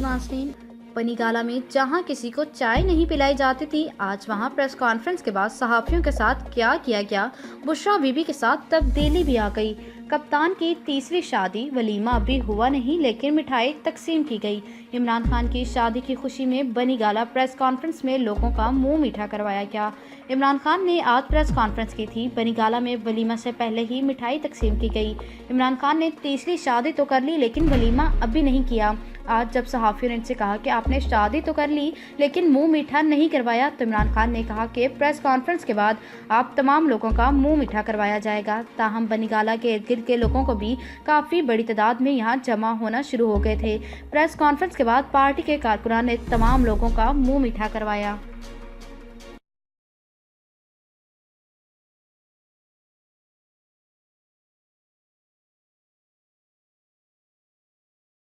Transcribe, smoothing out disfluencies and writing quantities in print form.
नाज़रीन, बनीगाला में जहां किसी को चाय नहीं पिलाई जाती थी, आज वहां प्रेस कॉन्फ्रेंस के बाद सहाफियों के साथ क्या किया गया। बुशरा बीबी के साथ तब्दीली भी आ गई। कप्तान की तीसरी शादी, वलीमा अभी हुआ नहीं लेकिन मिठाई तकसीम की गई। इमरान खान की शादी की खुशी में बनीगाला प्रेस कॉन्फ्रेंस में लोगों का मुंह मीठा करवाया गया। इमरान खान ने आज प्रेस कॉन्फ्रेंस की थी। बनीगाला में वलीमा से पहले ही मिठाई तकसीम की गई। इमरान खान ने तीसरी शादी तो कर ली लेकिन वलीमा अभी नहीं किया। आज जब सहाफियों ने इनसे कहा कि आपने शादी तो कर ली लेकिन मुंह मीठा नहीं करवाया, तो इमरान खान ने कहा कि प्रेस कॉन्फ्रेंस के बाद आप तमाम लोगों का मुंह मीठा करवाया जाएगा। ताहम बनीगाला के इर्द गिर्द के लोगों को भी काफ़ी बड़ी तादाद में यहाँ जमा होना शुरू हो गए थे। प्रेस कॉन्फ्रेंस के बाद पार्टी के कारकुनान ने तमाम लोगों का मुंह मीठा करवाया।